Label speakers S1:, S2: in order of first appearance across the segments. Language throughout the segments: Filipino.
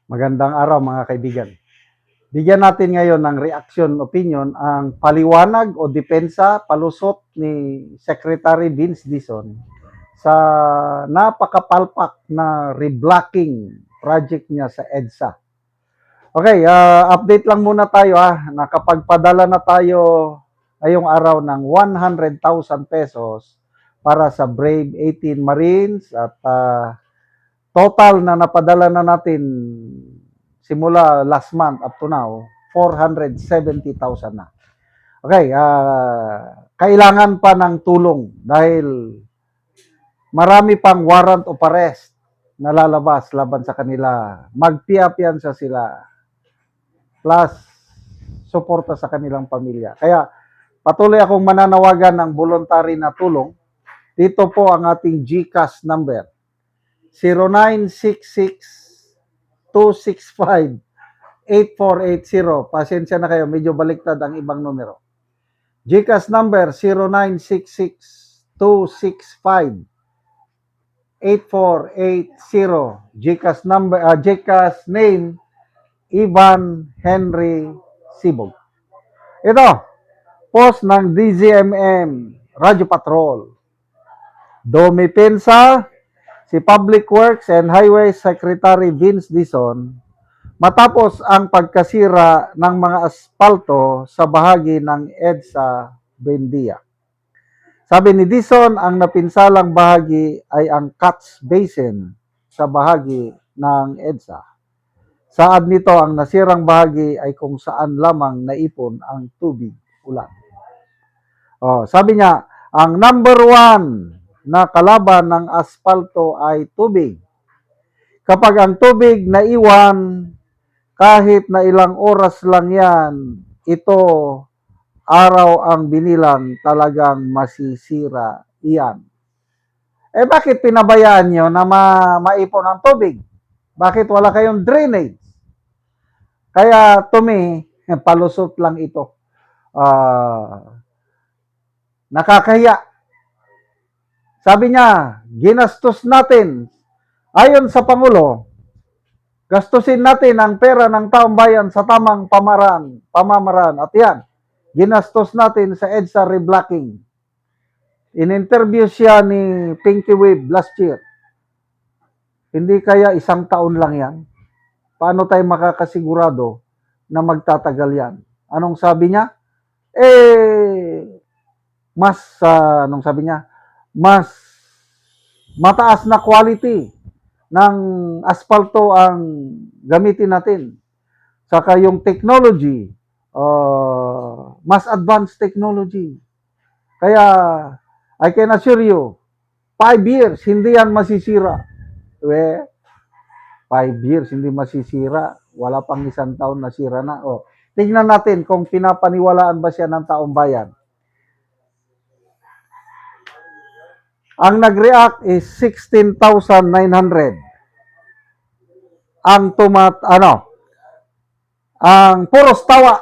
S1: Magandang araw mga kaibigan. Bigyan natin ngayon ng reaction opinion ang paliwanag o depensa, palusot ni Secretary Vince Dizon sa napakapalpak na reblocking project niya sa EDSA. Okay, update lang muna tayo Nakapagpadala na tayo ngayong araw ng 100,000 pesos para sa Brave 18 Marines at total na napadala na natin simula last month up to now, 470,000 na. Okay, kailangan pa ng tulong dahil marami pang warrant of arrest na lalabas laban sa kanila. Magpiyapiyansa sila plus suporta sa kanilang pamilya. Kaya patuloy akong mananawagan ng voluntary na tulong. Dito po ang ating GCash number. 0966-265-8480. Pasensya na kayo, medyo baliktad ang ibang numero. GCash number 0966-265-8480. GCash number, GCash name, Ivan Henry Sibog. Ito, post ng DZMM Radio Patrol. Dumipensa si Public Works and Highways Secretary Vince Dizon matapos ang pagkasira ng mga asfalto sa bahagi ng EDSA Buendia. Sabi ni Dizon, ang napinsalang bahagi ay ang catch basin sa bahagi ng EDSA. Saad nito, ang nasirang bahagi ay kung saan lamang naipon ang tubig ulan. Sabi niya, ang number 1 na kalaban ng asfalto ay tubig. Kapag ang tubig naiwan, kahit na ilang oras lang yan, ito araw ang binilang, talagang masisira iyan. Bakit pinabayaan nyo na maipon ang tubig? Bakit wala kayong drainage? Kaya to me, palusot lang ito. Nakakahiya. Sabi niya, ginastos natin, ayon sa Pangulo, gastusin natin ang pera ng taong bayan sa tamang pamamaraan. At yan, ginastos natin sa EDSA reblocking. In-interview siya ni Pinky Wave last year. Hindi kaya 1 taon lang yan? Paano tayo makakasigurado na magtatagal yan? Anong sabi niya? Anong sabi niya? Mas mataas na quality ng asfalto ang gamitin natin. Saka yung technology, mas advanced technology. Kaya, I can assure you, 5 years, hindi yan masisira. 5 years, hindi masisira. Wala pang 1 taon na sira na. Tingnan natin kung pinapaniwalaan ba siya ng taong bayan. Ang nag-react is 16,900. Ang puros tawa.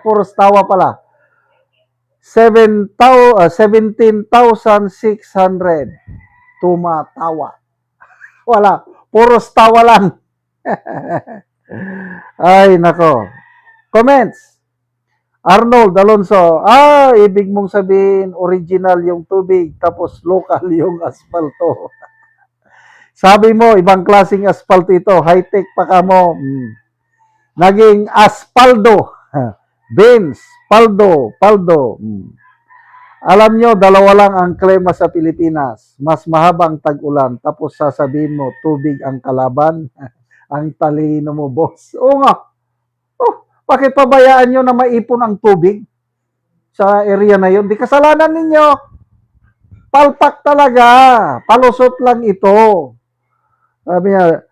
S1: Puros tawa pala. 17,600 tumatawa. Wala, puros tawa lang. Ay, nako. Comments. Arnold Alonso, ibig mong sabihin original yung tubig tapos local yung asfalto. Sabi mo, ibang klaseng asfalto ito, high-tech pa ka mo. Naging aspaldo. Vince, paldo. Alam nyo, 2 lang ang klima sa Pilipinas. Mas mahabang tag-ulan, tapos sasabihin mo, tubig ang kalaban. Ang talino mo, boss. Oo nga. Bakit pabayaan nyo na maipon ang tubig sa area na yun? Di kasalanan ninyo. Palpak talaga. Palusot lang ito. Sabi niya,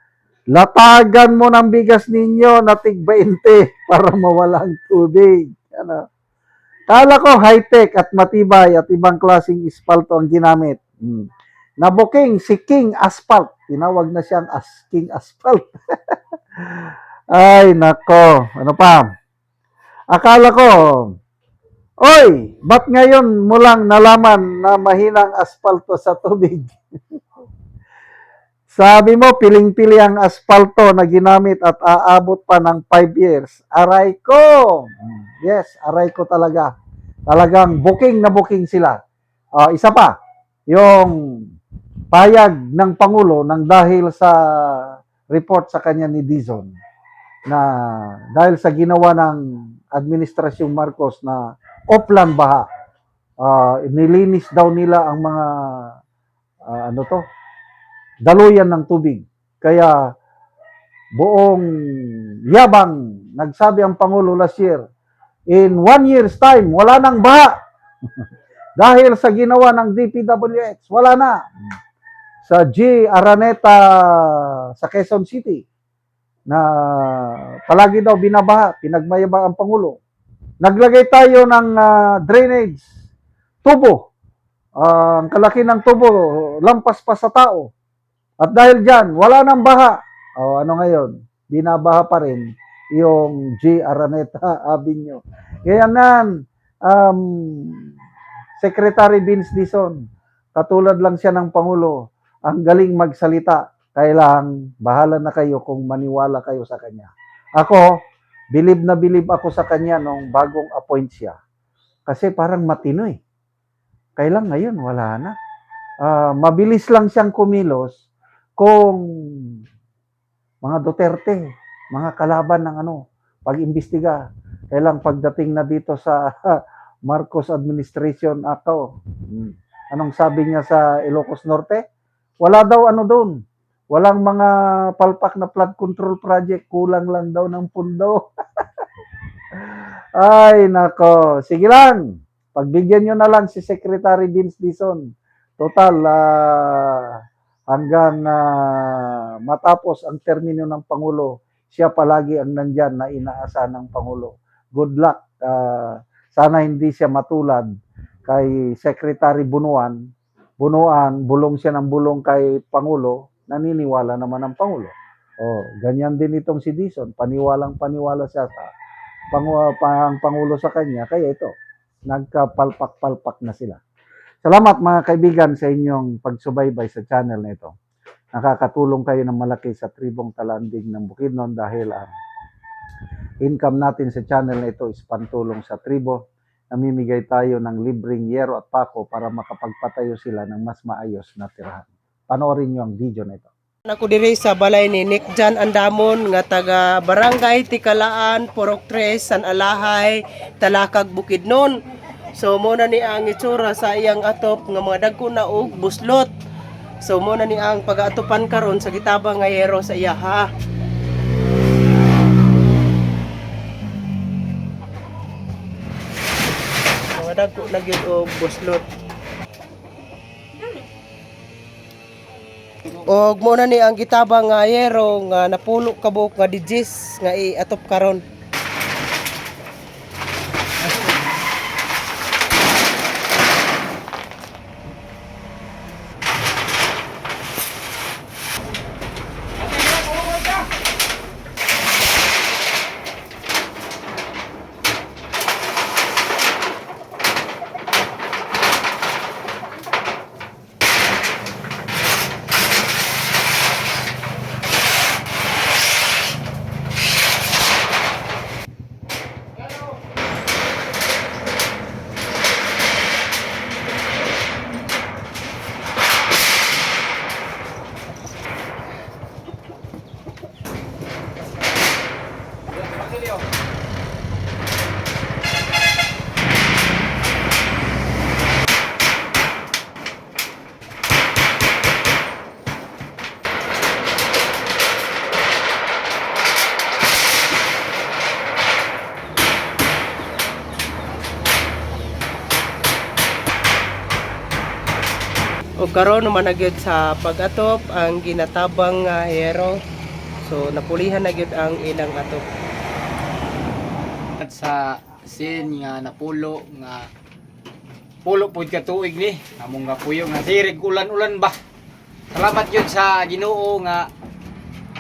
S1: latagan mo ng bigas ninyo na tig-20 para mawala ang tubig. Kala ko high-tech at matibay at ibang klaseng asfalto ang ginamit. Nabuking si King Asphalt. Tinawag na siyang King Asphalt. Ay, nako. Ano pa? Akala ko, oy, ba't ngayon mo lang nalaman na mahinang asfalto sa tubig? Sabi mo, piling-pili ang asfalto na ginamit at aabot pa ng 5 years. Aray ko! Yes, aray ko talaga. Talagang booking na booking sila. Isa pa, yung payag ng Pangulo nang dahil sa report sa kanya ni Dizon na dahil sa ginawa ng Administrasyong Marcos na Oplan Baha, nilinis daw nila ang mga daluyan ng tubig. Kaya buong yabang, nagsabi ang Pangulo last year, in 1 year's time, wala nang baha. Dahil sa ginawa ng DPWH, wala na. Sa G. Araneta sa Quezon City, na palagi daw binabaha, pinagmayabang ang Pangulo. Naglagay tayo ng drainage, tubo. Ang kalaki ng tubo, lampas pa sa tao. At dahil dyan, wala nang baha. Ano ngayon? Binabaha pa rin yung G. Araneta Avenue. Kaya nan, Secretary Vince Dizon, katulad lang siya ng Pangulo, ang galing magsalita. Kailang bahala na kayo kung maniwala kayo sa kanya. Ako, bilib na bilib ako sa kanya nung bagong appoint siya. Kasi parang matino eh. Kailang ngayon, wala na. Mabilis lang siyang kumilos kung mga Duterte, mga kalaban ng pag-imbestiga. Kailang pagdating na dito sa Marcos administration ako. Anong sabi niya sa Ilocos Norte? Wala daw doon. Walang mga palpak na flood control project. Kulang lang daw ng pundo. Ay, nako. Sige lang. Pagbigyan nyo na lang si Secretary Vince Dizon. Total, hanggang matapos ang termino ng Pangulo, siya palagi ang nandyan na inaasahan ng Pangulo. Good luck. Sana hindi siya matulad kay Secretary Bunuan, bulong siya ng bulong kay Pangulo, naniniwala naman ang Pangulo. Ganyan din itong si Dizon, paniwalang-paniwala siya sa Pangulo sa kanya, kaya ito, nagkapalpak-palpak na sila. Salamat mga kaibigan sa inyong pagsubaybay sa channel na ito. Nakakatulong kayo ng malaki sa tribong Talanding ng Bukidnon dahil ang income natin sa channel na ito is pantulong sa tribo. Namimigay tayo ng libreng yero at pako para makapagpatayo sila ng mas maayos na tirahan. Panoorin nyo ang video na ito.
S2: Ako diri sa balay ni Nick Jan Andamon nga taga Barangay Tikalaan, Purok 3, San Alahay, Talakag, Bukidnon. So mo na ni ang itsura sa iyang atop nga mga dagko na og buslot. So mo na ni ang pag-atopan karon sa gitabang nga yero sa iya ha. Mga dagko na gyud og buslot. Og mo na ni ang gitabang nga yero nga napulo ka buok nga digis nga iatop karon. O karon naman na gyud sa pag-atop ang ginatabang nga yero. So napulihan na gyud ang ilang atop.
S3: At sa sin nga napulo nga pulo pud ka tuig ni among nga puyo nga sirig ulan-ulan ba. Salamat yun sa Ginoo nga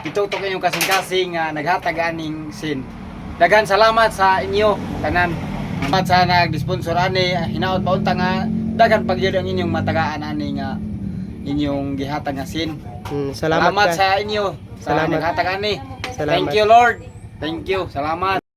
S3: itutok inyong kasing-kasing nga naghatag aning sin. Daghan salamat sa inyo tanan. Salamat sa nag-sponsor ani hinaot pa unta nga daghan pag yun ang inyong matagaan ani nga inyong gihatag nga sin.
S2: Salamat
S3: Salamat
S2: ka.
S3: sa inyo sa
S2: Salamat.
S3: naghatag ani.
S2: Salamat.
S3: Thank you Lord. Thank you. Salamat.